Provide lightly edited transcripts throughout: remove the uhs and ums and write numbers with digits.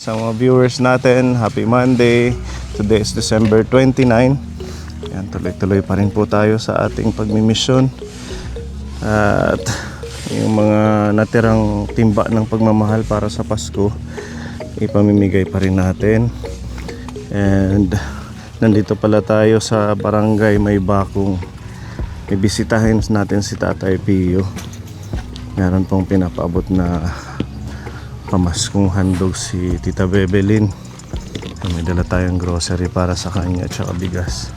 Sa mga viewers natin, happy Monday. Today is December 29. Yan, tuloy-tuloy pa rin po tayo sa ating pagmimisyon. At yung mga natirang timba ng pagmamahal para sa Pasko, ipamimigay pa rin natin. And nandito pala tayo sa barangay May Bakong. Ibisitahin natin si Tatay Pio. Meron pong pinapaabot na pamaskong handog si Tita Bebelin. May dala tayong grocery para sa kanya at saka bigas.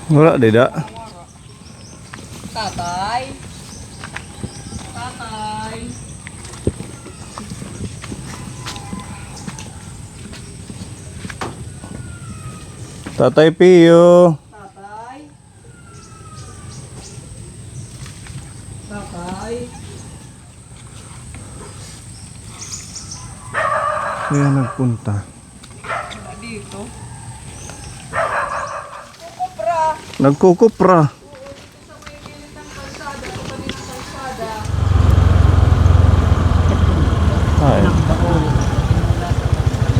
Wala, dida. Tatay. Tatay. Tatay Pio. Tatay. Tatay. Kaya nagpunta. Dito. Kupra. Nagkukupra. Sa may gilid ng kalsada. Sa kabilang kalsada. Ay.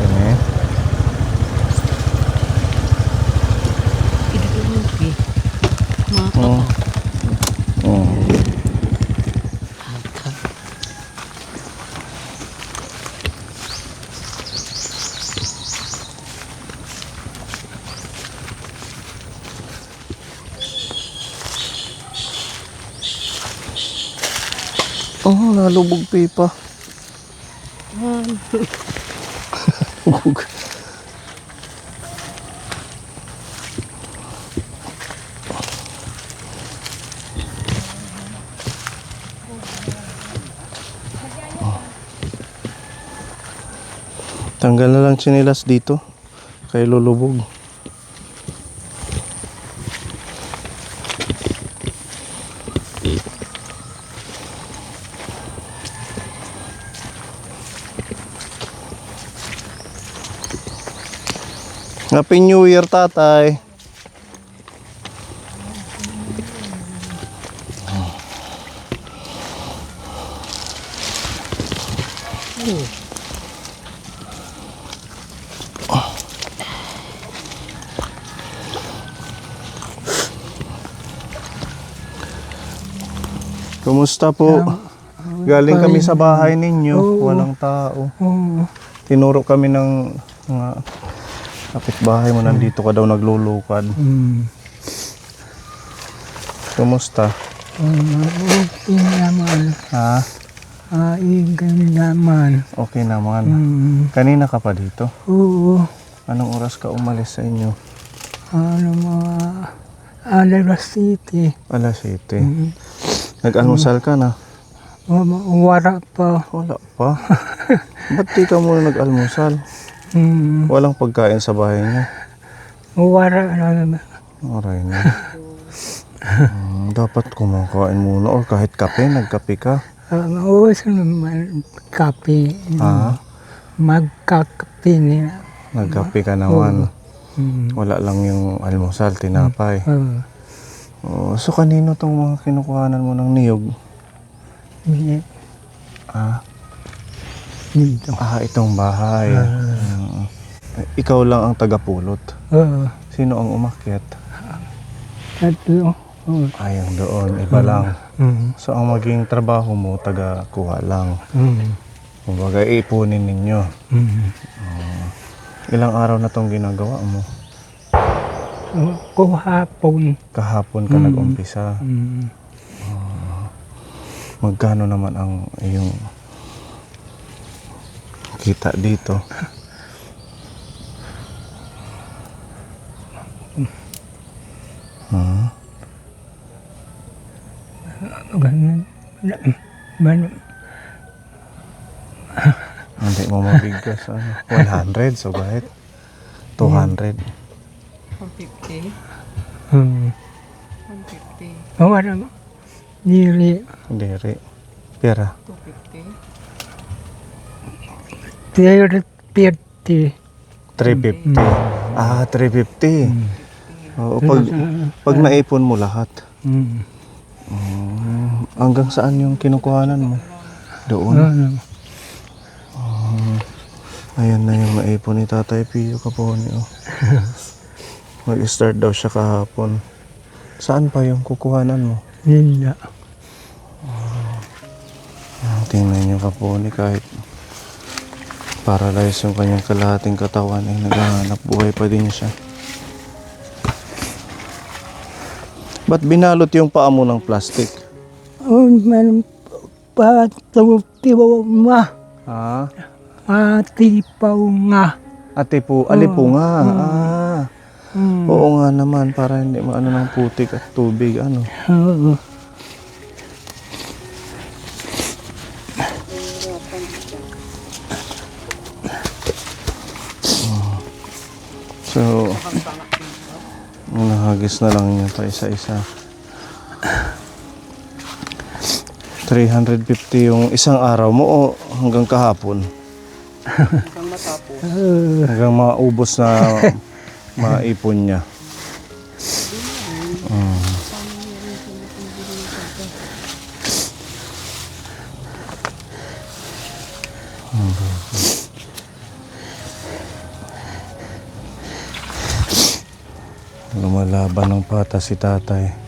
Ini. Oh. Oh. Oh, nalubog pipa. Tanggal na lang tsinelas dito kay lulubog. Happy New Year, Tatay. Kumusta po? Galing kami sa bahay ninyo, walang tao. Tinuro kami ng mga kapitbahay mo, nandito ka daw naglulukad. Kumusta? Okay naman. Ha? Ganun naman. Okay naman. Kanina ka pa dito? Oo. Anong oras ka umalis sa inyo? Mga alas city. Alas 7. Nag-almusal ka na? Wala pa. Wala pa. Ba't di ka muna nag-almusal? Walang pagkain sa bahay niyo? Wala na. Aray na. Dapat kumakain muna or kahit kape, nagkape ka. Oo, naman kape. Ha? Magkakape nila. Nagkape ka naman. Wala lang yung almusal, tinapay. So kanino tong mga kinukuhanan mo ng niyog? Dito. Itong bahay. Ikaw lang ang tagapulot. Oo. Sino ang umakyat? Tatlo. Yung doon, iba lang. So ang maging trabaho mo, taga-kuha lang. Kumbaga, ipunin ninyo. Ilang araw na tong ginagawa mo? Kuhapon. Kahapon ka nag-umpisa. Magkano naman ang iyong kita dito? Ganun. Hindi mo mabigas. 100, so kahit 200. 150. Hmm. 150. Wala mo. Dili. Diri. Pera. 350. 350. Ah, 350. Oo, pag naipon mo lahat. Mm. Hanggang saan yung kinukuhanan mo? Doon. Ano? Ayan na yung naipon ni Tatay Pio Capone. Oh. Mag-start daw siya kahapon. Saan pa yung kukuhanan mo? Nila. Tingnan niyo Capone, kahit paralyzed yung kanyang kalahating katawan, ay naghahanap buhay pa din siya. Ba't binalot yung paa mo ng plastic? Oh, man, patutibaw nga. Ha? Atipaw nga. Ate po, alipo nga. Ah. Mm. Oo nga naman, para hindi maano ng putik at tubig. Ano? Oo. So, nahagis na lang niya pa isa-isa. 350 yung isang araw mo o hanggang kahapon? Hanggang maubos na maipon niya. Lumalaban ng pata si tatay.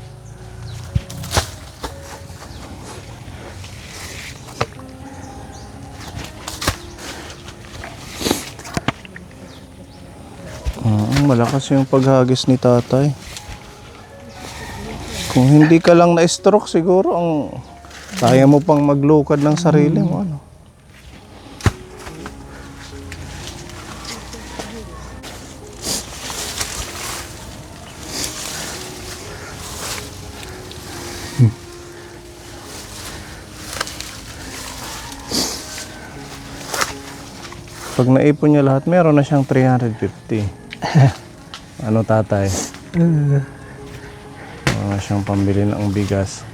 Malakas yung paghagis ni tatay. Kung hindi ka lang na-stroke siguro, kaya mo pang maglukad ng sarili mo. Ano? Pag naipon niya lahat, meron na siyang 350. Ano tatay? Meron na siyang pambili ng bigas.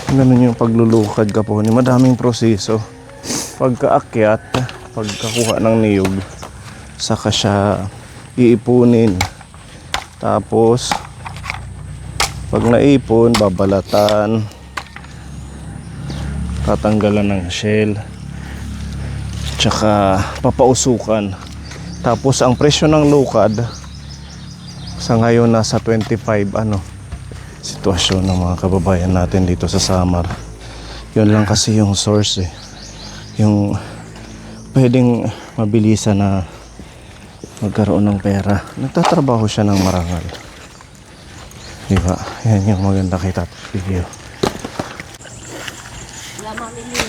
Ganun yung paglulukad ka po ni madaming proseso. Pagkaakyat, pagkakuha ng niyog, saka siya iipunin. Tapos pag naipon, babalatan, tatanggalan ng shell, tsaka papausukan. Tapos ang presyo ng lukad sa ngayon nasa 25 sitwasyon ng mga kababayan natin dito sa Samar. Yun lang kasi yung source yung pwedeng mabilisan na magkaroon ng pera. Nagtatrabaho siya ng marangal, diba? Yan yung maganda kita video. Lamang ninyo.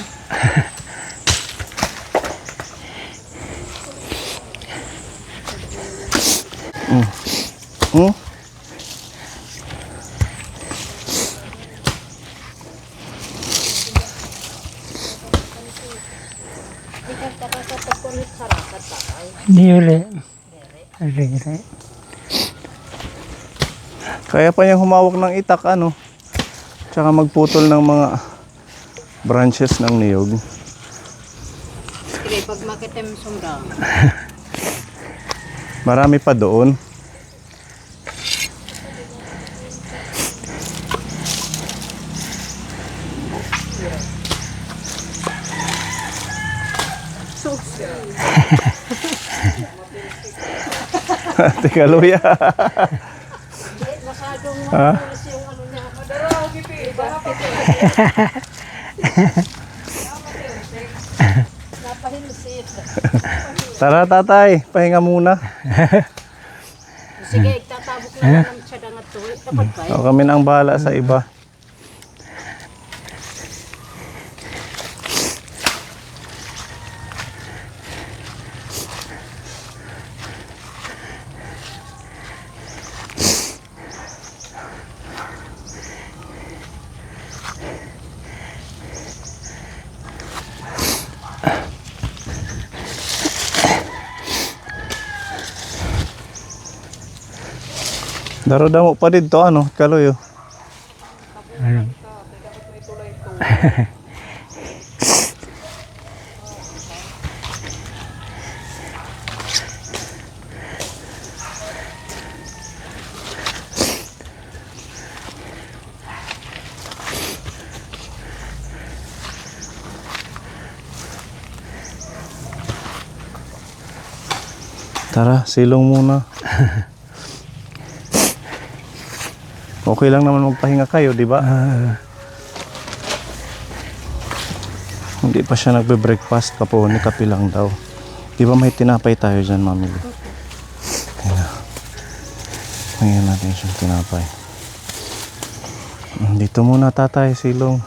Hmm? Ikan kapag kunit sarakat takay. Dire. Dire. Kaya pa niyang humawak ng itak tsaka magputol ng mga branches ng niyog. Sige, pag makita mo sumra. Marami pa doon. Teka, luya. Masyadong Ha? mapulis yung ano niya. Madaraw, gipi. Napahilusit. Tara tatay, pahinga muna. Sige, tatabok na lang siya dangat to. Dapat ba? O, kami na ang bahala sa iba. Daro-damo pa dito Kaloyo. Ano? Tara, silong muna. Okay lang naman magpahinga kayo, di ba? Hindi pa siya nagbe-breakfast pa po, ni kape lang daw. Di ba may tinapay tayo dyan, mamili? Ngayon natin siyang tinapay. Dito muna tatay, silong.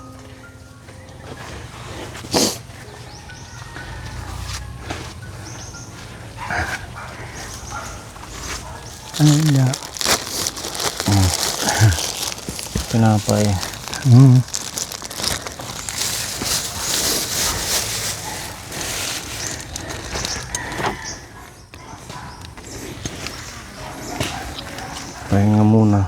Ano na? Tinapay. Pahinga muna.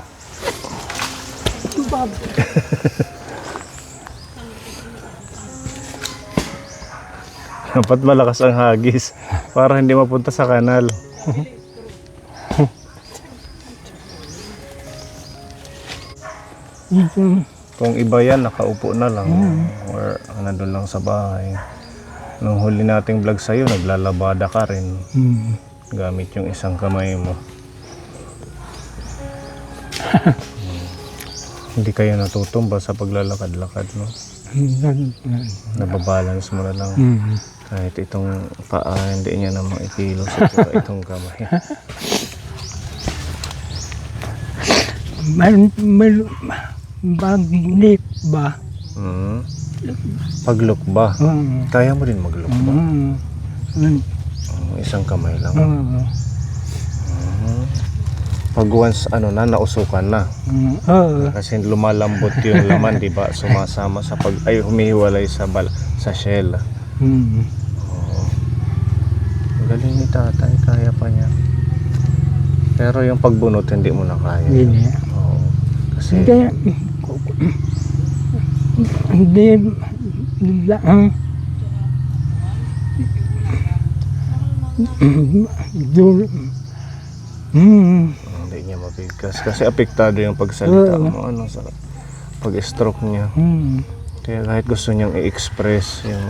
Dapat malakas ang hagis para hindi mapunta sa kanal. Kung iba yan, nakaupo na lang or nandun lang sa bahay. Nung huli nating vlog sa'yo, naglalabada ka rin gamit yung isang kamay mo. Hindi kayo natutumba sa paglalakad-lakad, no? Nababalance mo na lang. Kahit itong paa, hindi niya namang ikilos at itong kamay. Baglit ba? Paglok ba? Kaya mo din maglok ba? Isang kamay lang. Pag once nausukan na. Kasi lumalambot yung laman, di ba? Sumasama sa humihiwalay sa shell. Galing ni tatay, kaya pa niya. Pero yung pagbunot hindi mo na kaya. Hindi. Oo. Kasi Hindi. Lang. hindi niya mabigkas. Kasi apektado yung pagsalita mo ano, sa pag-stroke niya. Kaya kahit gusto niyang i-express yung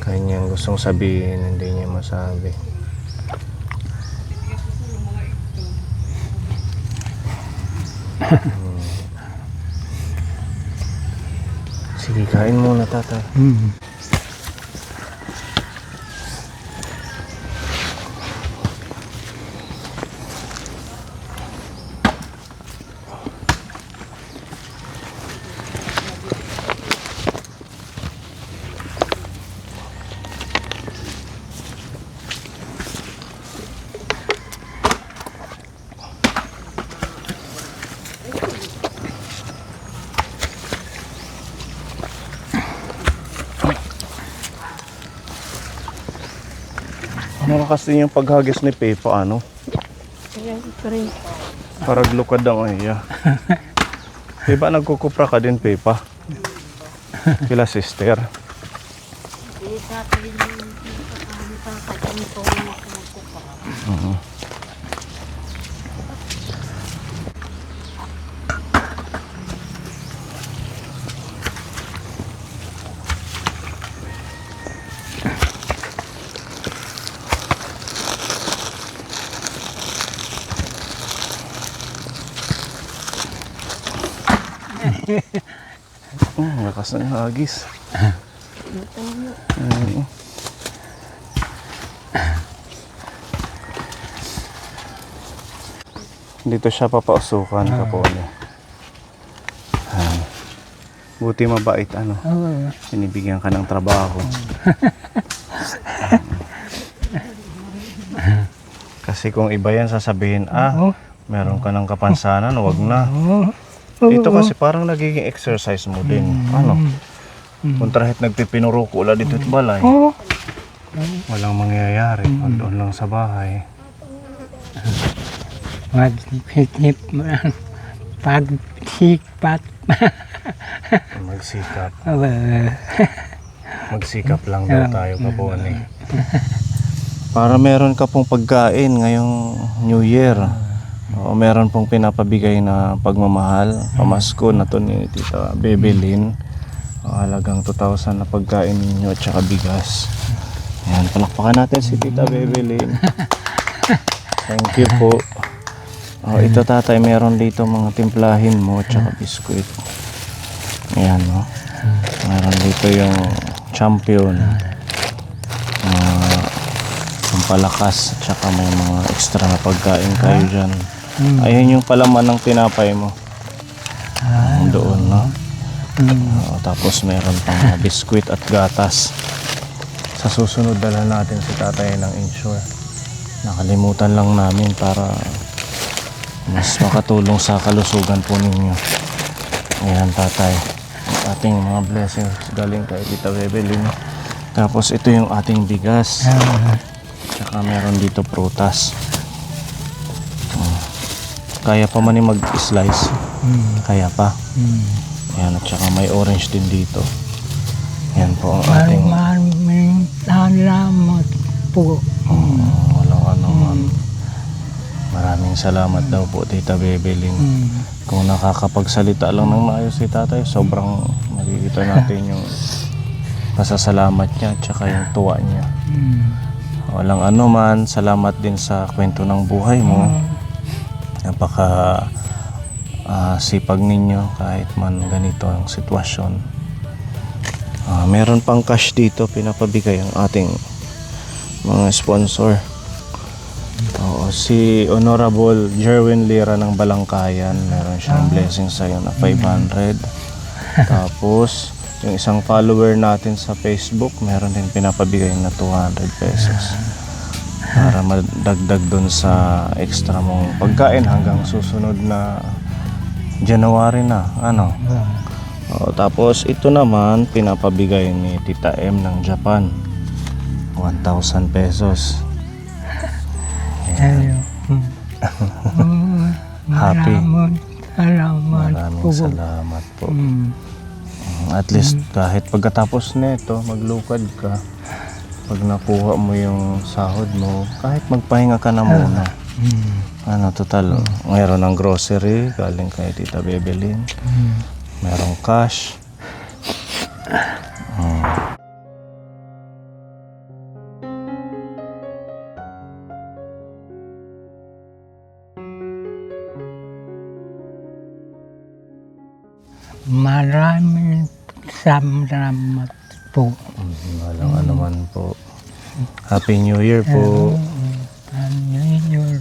kanyang gustong sabihin, hindi niya masabi. Sige, kain muna tatay. Malakas din yung paghagis ni Pepa, ano? Ayan, ito rin. Parang lukad ang iya. Diba nagkukupra ka din, Pepa? Kila sister. Hindi sa akin yung pagkakanito na kumagkupa. Lakas ng hagis. Oo. Dito siya papausukan kapon. Buti mabait, ano? Binibigyan ka ng trabaho. Kasi kung iba yan sasabihin, meron ka ng kapansanan, wag na. Ito kasi parang nagiging exercise mo din. Ano? Kung kahit nagpipinuroko ulit dito at balay, walang mangyayari. Doon lang sa bahay. Magsikip mo lang. Pagsipat. Magsikap. Magsikap lang daw tayo kapon eh. Para meron ka pong pagkain ngayong New Year. O meron pong pinapabigay na pagmamahal, pamasko na to ni Tita Bebelyn. Halagang 2,000 na pagkain ninyo at saka bigas. Ayan, palakpakan natin si Tita Bebelyn. Thank you po. Ito tatay, meron dito mga timplahin mo at saka biskuit. Ayan, no? Meron dito yung champion. Pampalakas at saka may mga extra na pagkain kayo dyan. Ayun yung palaman ng tinapay mo. Doon, no? Tapos meron pang mga biskuit at gatas. Sa susunod dala natin si tatay ng insure. Nakalimutan lang namin para mas makatulong sa kalusugan po ninyo. Ayan tatay, ang ating mga blessings galing kay Tita Bebelyn. Tapos ito yung ating bigas. Tsaka meron dito prutas. Kaya pa man yung mag-slice. Kaya pa. Ayan, at saka may orange din dito. Ayan po ang ating... Maraming salamat po. Walang ano man. Maraming salamat daw po Tita Bebelyn. Kung nakakapagsalita lang ng maayos si tatay, sobrang makikita natin yung pasasalamat niya at saka yung tuwa niya. Walang ano man, salamat din sa kwento ng buhay mo. Napaka sipag ninyo kahit man ganito ang sitwasyon. Meron pang cash dito, pinapabigay ang ating mga sponsor. Si Honorable Jerwin Lira ng Balangkayan, meron siyang blessing sa'yo na 500. Tapos yung isang follower natin sa Facebook, meron din pinapabigay na 200 pesos para madagdag dun sa extra mong pagkain hanggang susunod na January na, ano. Tapos ito naman pinapabigay ni Tita M ng Japan, 1,000 pesos. Happy. Maraming Maraming salamat po. Mm. At least kahit pagkatapos nito, maglukad ka. Pag nakuha mo yung sahod mo, kahit magpahinga ka na muna. Ano, total, mayroon ng grocery, galing kay Tita Bebelin. Merong cash. Maraming salamat po. Walang anuman po. Happy New Year po. Ano yun?